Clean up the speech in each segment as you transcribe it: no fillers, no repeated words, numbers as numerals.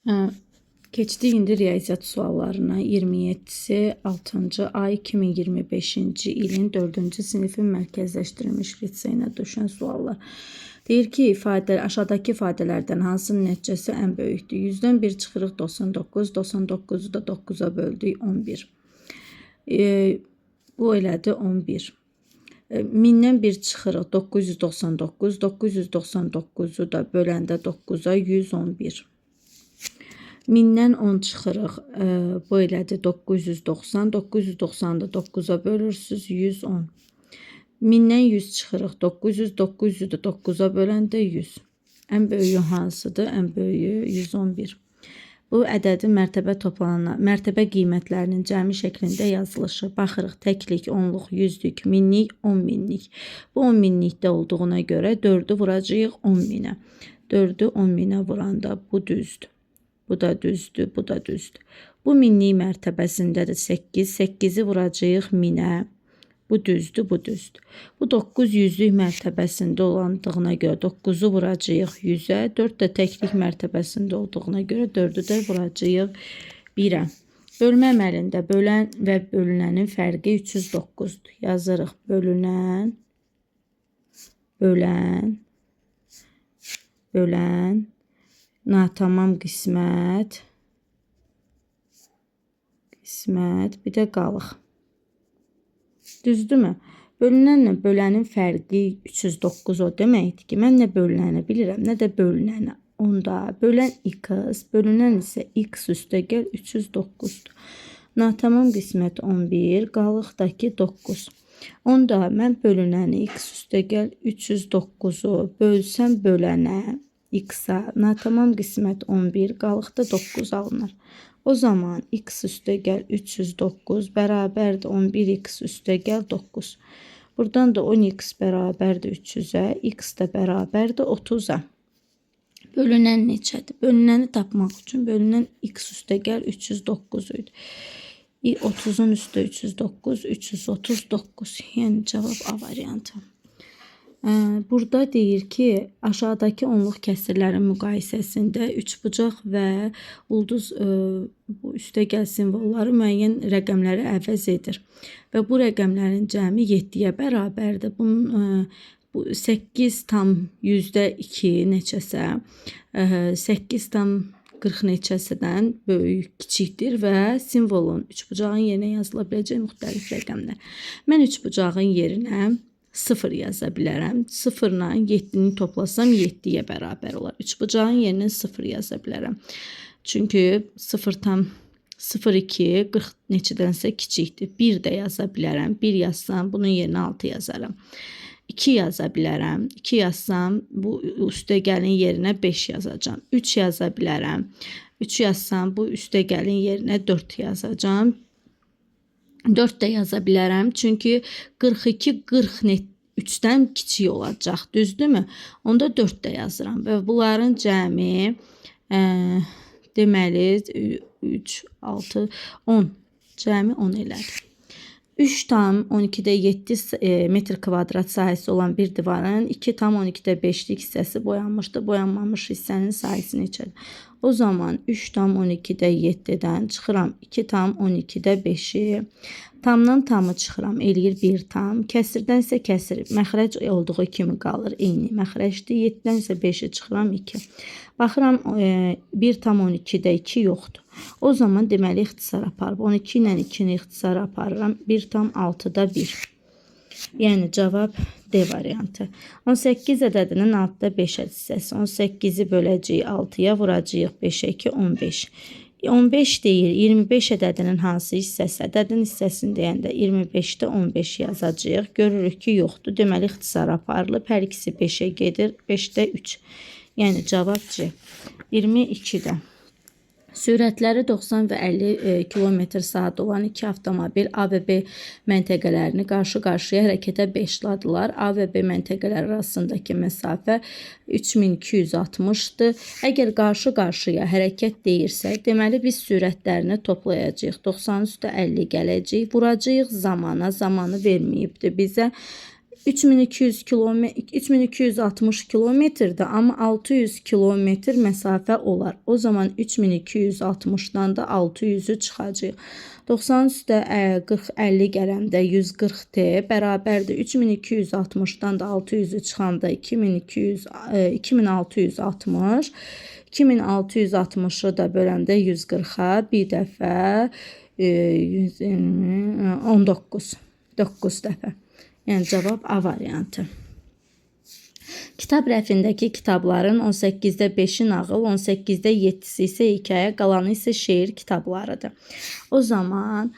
Hə, keçdik indi riyaziyyat suallarına. 27-si 6-cı ay 2025-ci ilin 4-cü sinifin mərkəzləşdirilmiş liseyinə düşən suallar. Deyir ki, aşağıdakı ifadələrdən hansının nəticəsi ən böyükdür? 100-dən 1 çıxırıq 99, 99-u da 9-a böldük 11. Bu elədi 11. 1000-dən 1 çıxırıq 999, 999-u da böləndə 9-a 111. 1000-dən 10 çıxırıq, bu elədi 990, 990-ı da 9-a bölürsüz 110. 1000-dən 100 çıxırıq 900, 900-ü da 9-a böləndə 100. Ən böyüyü hansıdır? Ən böyüyü 111. Bu ədədin mərtəbə qiymətlərinin cəmi şəklində yazılışı. Baxırıq, təklik, onluq, yüzlük, minlik, 10 minlik. Bu 10 minlikdə olduğuna görə 4-ü vuracağıq 10 minə. 4-ü 10 minə vuranda bu düzdür. Bu da düzdür, bu da düzdür. Bu minlik mərtəbəsindədir 8. 8-i vuracağıq minə. Bu düzdür, bu düzdür. Bu 9 yüzlük mərtəbəsində olandığına görə 9-u vuracağıq 100-ə. 4 də təklik mərtəbəsində olduğuna görə 4-ü də vuracağıq 1-ə. Bölmə əməlində bölən və bölünənin fərqi 309-dur. Yazırıq bölünən, natamam qismət, bir də qalıq. Düzdürmü? Bölünənlə bölənin fərqi 309 o deməkdir ki, mən nə bölünəni bilirəm, nə də bölünəni. Onda bölən x, bölünən isə x üstəgəl 309-dur. Natamam qismət 11, qalıqdakı 9. Onda mən bölünəni x üstəgəl 309-u bölsəm bölənə x-a, natamam qismət 11, qalıqda 9 alınır. O zaman x üstəgəl 309 bərabərdir 11x üstəgəl 9. Buradan da 10x bərabərdir 300-ə, x də bərabərdir 30-a. Bölünən neçədir? Bölünəni tapmaq üçün bölünən x üstəgəl 309 idi. 30-un üstə 309, 339. Yəni cavab A variantı. Burada deyir ki, aşağıdakı onluq kəsrlərin müqayisəsində üçbucaq və ulduz üstəgəl simvolları müəyyən rəqəmləri əvəz edir. Və bu rəqəmlərin cəmi 7-yə bərabərdir. Bunun 8 tam %2 neçəsə, 8 tam 40 neçəsidən böyük, kiçikdir və simvolun üçbucağın yerinə yazıla biləcək müxtəlif rəqəmlər. Mən üçbucağın yerinə 0 yaza bilərəm. 0 ilə 7-ni toplasam 7-yə bərabər olar. Üçbucağın yerinə 0 yaza bilərəm. Çünki 0 tam 0,2 40 neçədənsə kiçikdir. 1 də yaza bilərəm. 1 yazsam bunun yerinə 6 yazaram. 2 yaza bilərəm. 2 yazsam bu üstəgəlin yerinə 5 yazacağam. 3 yaza bilərəm. 3 yazsam bu üstəgəlin yerinə 4 yazacağam. 4 də yaza bilərəm. Çünki 42 43-dən kiçik olacaq. Düzdürmü? Onda 4 də yazıram. Və bunların cəmi deməli 3, 6, 10. Cəmi 10 elədir. 3 tam 12-də 7 metr kvadrat sahəsi olan bir divarın 2 tam 12-də 5-lik hissəsi boyanmışdır. Boyanmamış hissənin sahəsi neçədir? O zaman 3 tam 12-də 7-dən çıxıram 2 tam 12-də 5-i. Tamdan tamı çıxıram, eləyir 1 tam. Kəsirdən isə kəsir. Məxrəc olduğu kimi qalır. Eyni məxrəcdir. 7-dən isə 5-i çıxıram 2. Baxıram 1 tam 12-də 2 yoxdur. O zaman deməli ixtisar aparıb. 12 ilə 2-ni ixtisar aparıram. 1 tam 6-da 1. Yəni cavab D variantı. 18 ədədinin 6-da 5 hissəsi. 18-i böləcəyik 6-ya, vuracağıq 5-ə 2, 15. 15 deyir, 25 ədədinin hansı hissəsi? Ədədin hissəsini deyəndə 25-də 15 yazacağıq. Görürük ki, yoxdur. Deməli, ixtisar aparılıb. Hər ikisi 5-ə gedir. 5-də 3. Yəni cavab C. 22-də. Sürətləri 90 və 50 km/saat olan iki avtomobil A və B məntəqələrini qarşı-qarşıya hərəkətə başladılar. A və B məntəqələri arasındakı məsafə 3260-dır. Əgər qarşı-qarşıya hərəkət deyirsə, deməli biz sürətlərini toplayacağıq. 90 üstə 50 gələcək. Vuracağıq zamana. Zamanı verməyibdir bizə. 3200 kilometr 3260 kilometrdir, amma 600 kilometr məsafə olar. O zaman 3260-dan da 600-ü çıxacaq. 90 üstə 40 50 gələndə 140t bərabərdir. 3260-dan da 600-ü çıxanda 2660. 2660-ı da böləndə 140-a bir dəfə 120 19 9 dəfə. Yəni cavab A variantı. Kitab rəfindəki kitabların 18-də 5-i nağıl, 18-də 7-si isə hekayə, qalanı isə şeir kitablarıdır. O zaman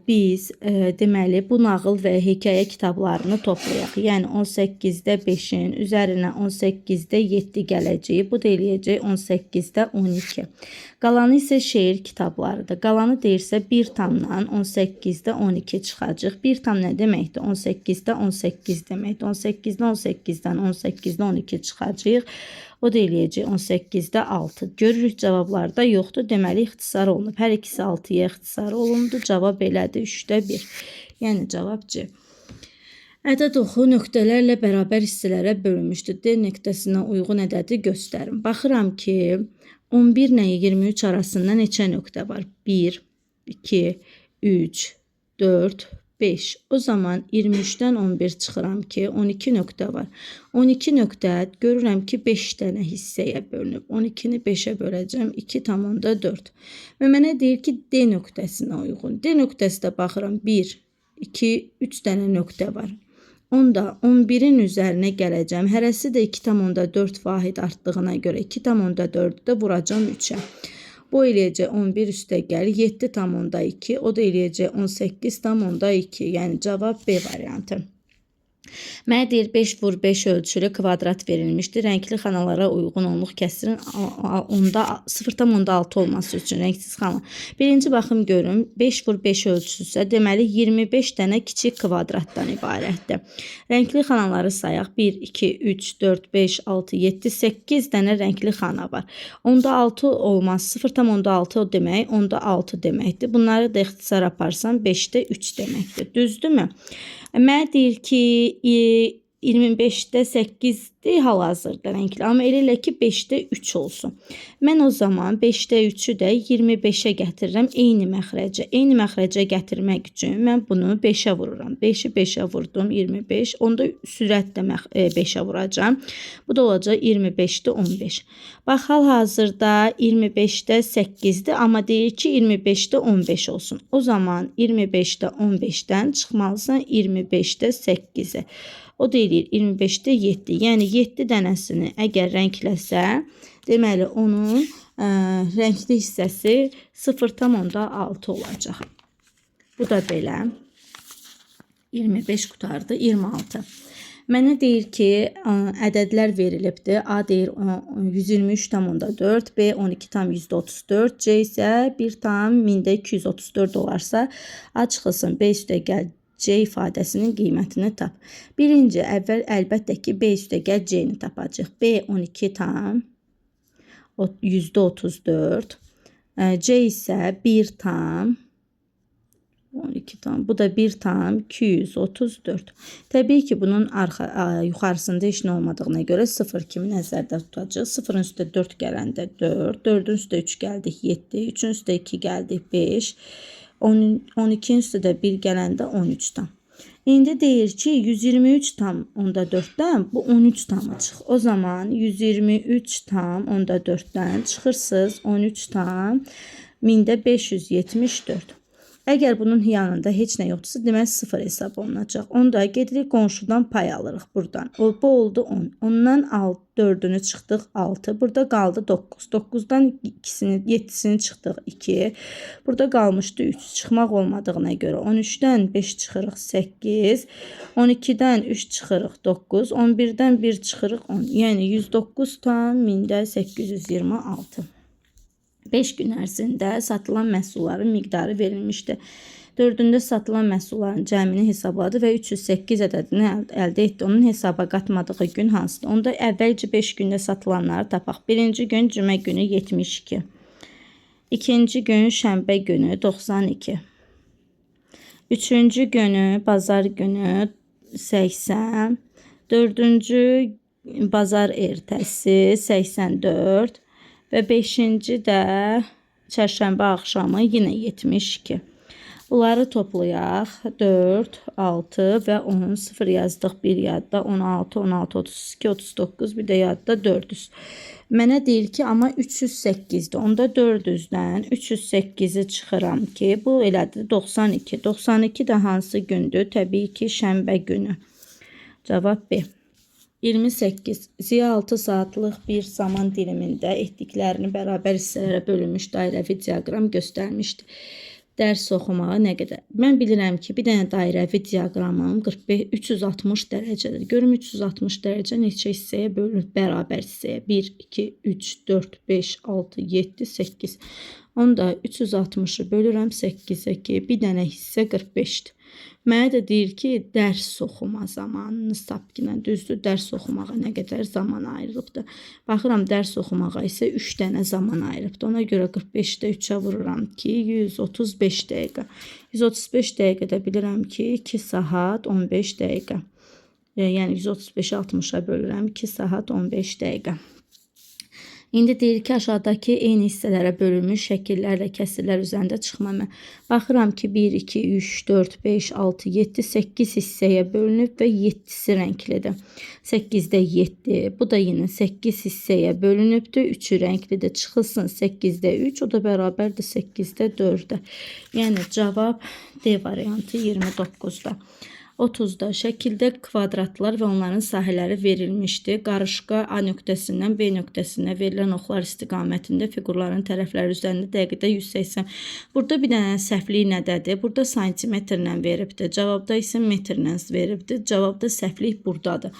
biz deməli bu nağıl və hekayə kitablarını toplayaq. Yəni 18-də 5-in üzərinə 18-də 7 gələcək. Bu da eləyəcək 18-də 12. Qalanı isə şeir kitablarıdır. Qalanı deyirsə 1 tamdan 18-də 12 çıxacaq. 1 tam nə deməkdir? 18-də 18 deməkdir. 18-də 18-dən 18-də 12 çıxacaq. O da eləyəcək 18-də 6. Görürük cavablarda yoxdur. Deməli ixtisar olunub. Hər ikisi 6-ya ixtisar olundu. Cavab elədir 3-də 1. Yəni cavab C. Ədəd oxu nöqtələrlə bərabər hissələrə bölünmüşdür. D nöqtəsinə uyğun ədədi göstərin. Baxıram ki 11 ilə 23 arasında neçə nöqtə var? 1, 2, 3, 4, 5. O zaman 23-dən 11 çıxıram ki 12 nöqtə var. 12 nöqtə görürəm ki 5 dənə hissəyə bölünüb. 12-ni 5-ə böləcəm 2,4. Və mənə deyir ki D nöqtəsinə uyğun. D nöqtəsində baxıram 1, 2, 3 dənə nöqtə var. Onda 11-in üzərinə gələcəm. Hərəsi də 2,4 vahid artdığına görə 2,4-ü də vuracam 3-ə. Bu eləyəcək 11 üstə gəl 7,2. O da eləyəcək 18,2. Yəni cavab B variantı. Mənə deyir 5 vur 5 ölçülü kvadrat verilmişdir. Rəngli xanalara uyğunluq kəsirin 0,6 olması üçün rəngsiz xana. Birinci baxım görüm 5 vur 5 ölçüsüsə deməli 25 dənə kiçik kvadratdan ibarətdir. Rəngli xanaları sayaq. 1, 2, 3, 4, 5, 6, 7, 8 dənə rəngli xana var. Onda 6 olmaz. 0,6 o demək, onda 6 deməkdir. Bunları da ixtisar aparsam 5-də 3 deməkdir. Düzdürmü? Mənə deyir ki 25-də 8-dir hal-hazırda rəngli. Amma elə ki 5-də 3 olsun. Mən o zaman 5-də 3-ü də 25-ə gətirirəm eyni məxrəcə. Eyni məxrəcə gətirmək üçün mən bunu 5-ə vururam. 5-i 5-ə vurdum 25. Onda sürətlə 5-ə vuracam. Bu da olacaq 25-də 15. Bax hal-hazırda 25-də 8-dir. Amma deyir ki 25-də 15 olsun. O zaman 25-də 15-dən çıxmalısan 25-də 8-i. O deyir 25-də 7. Yəni 7 dənəsini əgər rəngləsə, deməli onun rəngli hissəsi 0,6 olacaq. Bu da belə. 25 qutardı, 26. Mənə deyir ki, ədədlər verilibdir. A deyir 123,4, B 12,34, C isə 1,1234 olarsa, A çıxılsın, B üstə gəl C ifadəsinin qiymətini tap. Birinci, əvvəl əlbəttə ki, B üstə gəl C-ni tapacaq. B 12,34, C isə 1,12, bu da 1,234. Təbii ki, bunun yuxarısında heç nə olmadığına görə 0 kimi nəzərdə tutacaq. 0-ın üstə 4 gələndə 4, 4-ün üstə 3 gəldik 7, 3-ün üstə 2 gəldik 5, 12-nin üstə də 1 gələndə 13 tam. İndi deyir ki 123,4-dən bu 13 tamı çıx. O zaman 123,4-dən çıxırsınız 13 tam 1574. Əgər bunun yanında heç nə yoxdursa, demək 0 hesab olunacaq. Onda gedirik qonşudan pay alırıq buradan. Bu oldu 10. Ondan 4-ünü çıxdıq 6. Burada qaldı 9. 9-dan 7-sini çıxdıq 2. Burada qalmışdı 3. Çıxmaq olmadığına görə 13-dən 5 çıxırıq 8. 12-dən 3 çıxırıq 9. 11-dən 1 çıxırıq 10. Yəni 109,826. 5 gün ərzində satılan məhsulların miqdarı verilmişdir. 4-ündə satılan məhsulların cəmini hesabladı və 308 ədədini əldə etdi. Onun hesaba qatmadığı gün hansıdır? Onda əvvəlcə 5 gündə satılanları tapaq. Birinci gün cümə günü 72. İkinci gün şənbə günü 92. Üçüncü günü bazar günü 80. Dördüncü bazar ertəsi 84 və 5-ci də çərşənbə axşamı yenə 72. Bunları toplayaq. 4, 6 və 10. 0 yazdıq bir yadda. 16, 16, 32, 39. Bir də yadda 400. Mənə deyir ki, amma 308-dir. Onda 400-dən 308-i çıxıram ki, bu elədir 92. 92 də hansı gündür? Təbii ki, şənbə günü. Cavab B. 28. Ziya 6 saatlıq bir zaman dilimində etdiklərini bərabər hissələrə bölünmüş dairəvi diaqram göstərmişdi. Dərs oxumağa nə qədər? Mən bilirəm ki, bir dənə dairəvi diaqramım 360 dərəcədir. Görüm 360 dərəcə neçə hissəyə bölünür? Bərabər hissəyə. 1, 2, 3, 4, 5, 6, 7, 8. Onda 360-ı bölürəm 8-ə ki, bir dənə hissə 45-dir. Mənə də deyir ki, dərs oxuma zamanını sapginə, düzdür, dərs oxumağa nə qədər zaman ayrılıbdır. Baxıram, dərs oxumağa isə 3 dənə zaman ayrılıbdır. Ona görə 45-də 3-ə vururam ki, 135 dəqiqə. 135 dəqiqədə bilirəm ki, 2 saat 15 dəqiqə. Yəni 135-i 60-a bölürəm, 2 saat 15 dəqiqə. İndi deyir ki, aşağıdakı eyni hissələrə bölünmüş şəkillərlə kəsirlər üzərində çıxma. Baxıram ki, 1, 2, 3, 4, 5, 6, 7, 8 hissəyə bölünüb və 7-si rənglidir. 8-də 7, bu da yenə 8 hissəyə bölünübdür. 3-ü rənglidir, çıxılsın 8-də 3, o da bərabərdir 8-də 4-də. Yəni cavab D variantı 29-da. 30-da şəkildə kvadratlar və onların sahələri verilmişdir. Qarışqa A nöqtəsindən B nöqtəsinə verilən oxlar istiqamətində fiqurların tərəfləri üzərində dəqiqədə 180. Burada bir dənə səhvlik nədədir? Burada santimetrlə veribdir. Cavabda isə metrlə veribdir. Cavabda səhvlik buradadır.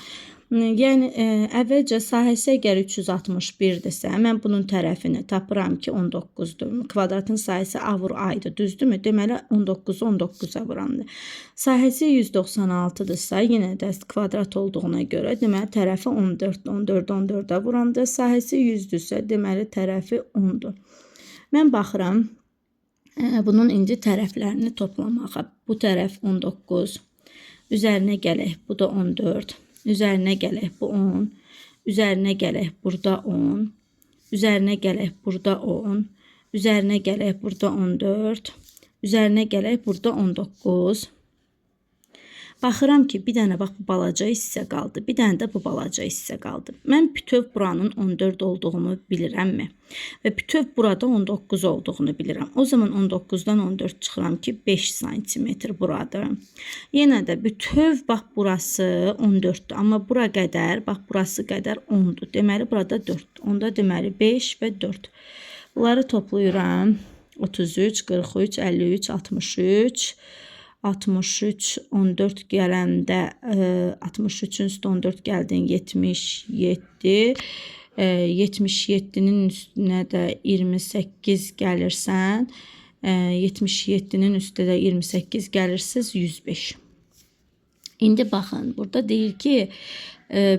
Yəni, əvvəlcə sahəsi əgər 361-dirsə, mən bunun tərəfini tapıram ki, 19-dur. Kvadratın sahəsi A vur A-ydı, düzdürmü? Deməli, 19-u 19-a vuramdır. Sahəsi 196-dırsa, yenə də kvadrat olduğuna görə, deməli, tərəfi 14-dür. 14-14-ə vuramdır. Sahəsi 100-dürsə, deməli, tərəfi 10-dur. Mən baxıram, bunun indi tərəflərini toplamağa. Bu tərəf 19, üzərinə gələk, bu da 14. Üzərinə gələk, bu 10, üzərinə gələk, burada 10, üzərinə gələk, burada 10, üzərinə gələk, burada 14, üzərinə gələk, burada 19. Baxıram ki, bir dənə bax, bu balaca hissə qaldı, bir dənə də bu balaca hissə qaldı. Mən bütöv buranın 14 olduğunu bilirəmmi? Və bütöv burada 19 olduğunu bilirəm. O zaman 19-dan 14 çıxıram ki, 5 santimetr buradır. Yenə də bütöv, bax, burası 14-dür. Amma bura qədər, bax, burası qədər 10-dur. Deməli, burada 4-dür. Onda deməli 5 və 4. Bunları toplayıram. 33, 43, 53, 63... 63, 14 gələndə 63-ün üstə 14 gəldin 77, 77-nin üstünə də 28 gəlirsən, 77-nin üstə də 28 gəlirsiz 105. İndi baxın, burada deyir ki,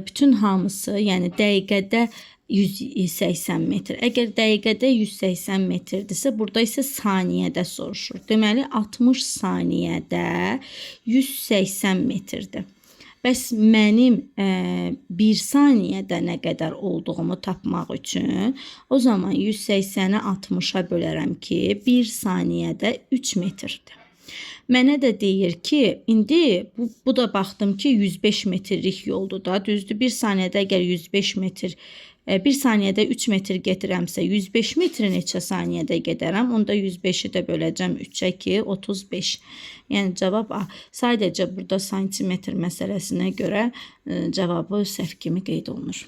bütün hamısı, yəni dəqiqədə 180 metr. Əgər dəqiqədə 180 metrdirsə, burada isə saniyədə soruşur. Deməli, 60 saniyədə 180 metrdir. Bəs mənim 1 saniyədə nə qədər olduğumu tapmaq üçün, o zaman 180-i 60-a bölərəm ki, 1 saniyədə 3 metrdir. Mənə də deyir ki, indi bu da baxdım ki, 105 metrlik yoldur da, düzdür. 1 saniyədə əgər 105 metr, 1 saniyədə 3 metr getirəmsə, 105 metr neçə saniyədə gedərəm? Onda 105-i də böləcəm 3-ə ki, 35. Yəni, cavab A. Sadəcə burada santimetr məsələsinə görə cavabı səhv kimi qeyd olunur.